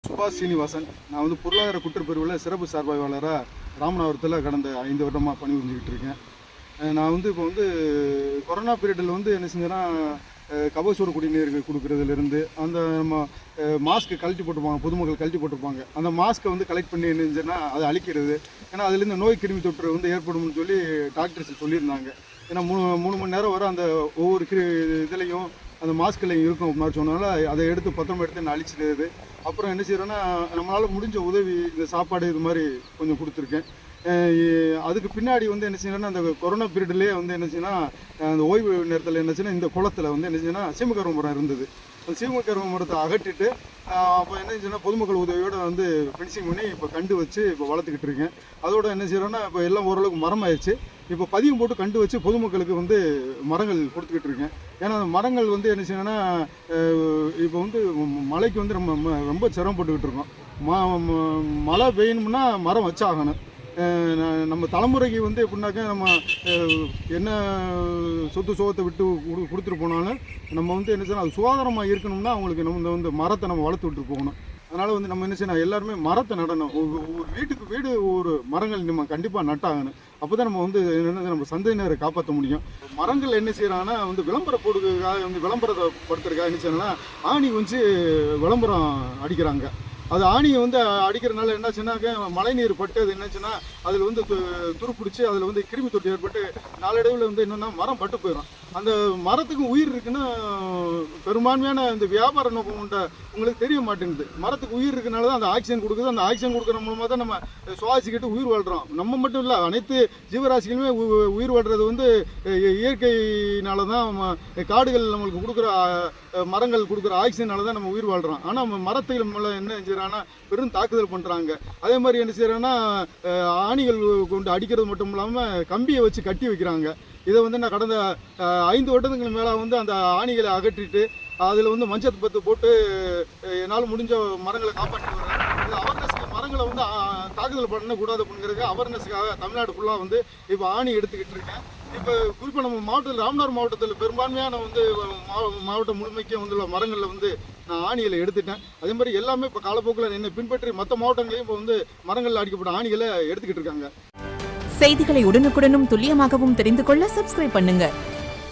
சுபாஷ் சீனிவாசன். நான் வந்து பொருளாதார குற்றப்பிரிவில் சிறப்பு சார்பாய்வாளராக ராமநாதபுரத்தில் கடந்த 5 வருடமாக பணி புரிஞ்சுக்கிட்டு இருக்கேன். நான் வந்து இப்போ வந்து கொரோனா பீரியடில் வந்து என்ன செஞ்சேன்னா, கபசுர குடிநீர் கொடுக்குறதுலேருந்து அந்த நம்ம மாஸ்க்கு கழட்டி போட்டுருப்பாங்க, பொதுமக்கள் கழட்டி போட்டிருப்பாங்க, அந்த மாஸ்க்கை வந்து கலெக்ட் பண்ணி என்ன செஞ்சேன்னா அதை அழிக்கிறது. ஏன்னா அதுலேருந்து நோய் கிருமி தொற்று வந்து ஏற்படும்னு சொல்லி டாக்டர்ஸ் சொல்லியிருந்தாங்க. ஏன்னா 3 மணி நேரம் வரை அந்த ஒவ்வொரு இதுலேயும் அந்த மாஸ்க்லையும் இருக்கும் அப்படின்னு சொன்னால அதை எடுத்து பத்திரமா எடுத்து நான் அழிச்சிடுறது. அப்புறம் என்ன செய்கிறேன்னா, நம்மளால் முடிஞ்ச உதவி இந்த சாப்பாடு இது மாதிரி கொஞ்சம் கொடுத்துருக்கேன். அதுக்கு பின்னாடி வந்து என்ன செய்யணும்னா, அந்த கொரோனா பீரியட்லேயே வந்து என்ன செய்யணும்னா, அந்த ஓய்வு நேரத்தில் என்ன செய்யணும், இந்த குளத்தில் வந்து என்ன செய்யணும்னா சீமக்கருவ மரம் இருந்தது. அந்த சீமக்கருவ மரத்தை அகற்றிட்டு அப்போ என்ன செய்யணும், பொதுமக்கள் உதவியோடு வந்து ஃபென்சிங் பண்ணி இப்போ கண்டு வச்சு இப்போ வளர்த்துக்கிட்டு இருக்கேன். அதோட என்ன செய்கிறோன்னா, இப்போ எல்லாம் ஓரளவுக்கு மரம் ஆயிடுச்சு. இப்போ பதியம் போட்டு கண்டு வச்சு பொதுமக்களுக்கு வந்து மரங்கள் கொடுத்துக்கிட்டு இருக்கேன். ஏன்னா அந்த மரங்கள் வந்து என்ன செய்யணும்னா, இப்போ வந்து மழைக்கு வந்து ரொம்ப சிரமப்பட்டுக்கிட்டு இருக்கோம். மழை பெய்யணும்னா மரம் வச்சாகணும். நம்ம தலைமுறைக்கு வந்து எப்படின்னாக்கா, நம்ம என்ன சொத்து சுகத்தை விட்டு கொடுத்துட்டு போனாலும் நம்ம வந்து என்ன செய்யணும், அது சுகாதாரமாக இருக்கணும்னா அவங்களுக்கு நம்ம வந்து மரத்தை நம்ம வளர்த்து விட்டு போகணும். அதனால் வந்து நம்ம என்ன செய்யணும், எல்லாருமே மரத்தை நடணும். ஒரு வீட்டுக்கு வீடு ஒரு மரங்கள் நம்ம கண்டிப்பாக நட்டாகணும். அப்போ தான் நம்ம வந்து என்ன நம்ம சந்ததியினரை காப்பாற்ற முடியும். மரங்கள் என்ன செய்கிறாங்கன்னா, வந்து விளம்பரம் போடுறதுக்காக வந்து விளம்பரப்படுத்துறதுக்காக என்ன செய்யணும்னா, ஆணி வந்து விளம்பரம் அடிக்கிறாங்க. அது ஆணியை வந்து அடிக்கிறதுனால என்னாச்சுன்னாக்க, மழை நீர் பட்டு அது என்னாச்சுன்னா அதில் வந்து துருப்பிடிச்சி அதில் வந்து கிருமி தொற்று ஏற்பட்டு நாளடைவில் வந்து என்னென்னா மரம் பட்டு போயிடும். அந்த மரத்துக்கு உயிர் இருக்குன்னா பெரும்பான்மையான இந்த வியாபார நோக்கம் கொண்ட உங்களுக்கு தெரிய மாட்டேங்குது. மரத்துக்கு உயிர் இருக்கனால தான் அந்த ஆக்சிஜன் கொடுக்குது. அந்த ஆக்சிஜன் கொடுக்குற மூலமாக தான் நம்ம சுவாசிக்கிட்டு உயிர் வாழ்கிறோம். நம்ம மட்டும் இல்லை, அனைத்து ஜீவராசிகளுமே உயிர் வாழ்கிறது வந்து இயற்கையினால தான். காடுகள் நம்மளுக்கு கொடுக்குற மரங்கள் கொடுக்குற ஆக்சிஜனால தான் நம்ம உயிர் வாழ்கிறோம். ஆனால் மரத்தில் மேலே என்ன செய்கிறாங்கன்னா பெரும் தாக்குதல் பண்ணுறாங்க. அதே மாதிரி என்ன செய்கிறாங்கன்னா, ஆணிகள் கொண்டு அடிக்கிறது மட்டும் இல்லாமல் கம்பியை வச்சு கட்டி வைக்கிறாங்க. இதை வந்து நான் கடந்த 5 வருடங்களுக்கு மேலே வந்து அந்த ஆணிகளை அகற்றிட்டு அதில் வந்து மஞ்சள் பத்து போட்டு என்னால் முடிஞ்ச மரங்களை காப்பாற்றி வரேன். இது அவேர்னஸ்க்கு, மரங்களை வந்து தாக்குதல் பண்ணக்கூடாது அப்படிங்கிறதுக்கு அவேர்னஸ்க்காக தமிழ்நாடு ஃபுல்லாக வந்து இப்போ ஆணி எடுத்துக்கிட்டு இருக்கேன். இப்போ குறிப்பாக நம்ம மாவட்டத்தில், ராமநாதபுரம் மாவட்டத்தில் பெரும்பான்மையான வந்து மாவட்டம் முழுமைக்கும் வந்துள்ள மரங்களில் வந்து நான் ஆணிகளை எடுத்துட்டேன். அதே மாதிரி எல்லாமே இப்போ காலப்போக்கில் என்னை பின்பற்றி மற்ற மாவட்டங்களையும் இப்போ வந்து மரங்களில் அடிக்கப்பட்ட ஆணிகளை எடுத்துக்கிட்டு இருக்காங்க. செய்திகளை உடனுக்குடனும் துல்லியமாகவும் தெரிந்து கொள்ள சப்ஸ்கிரைப் பண்ணுங்க.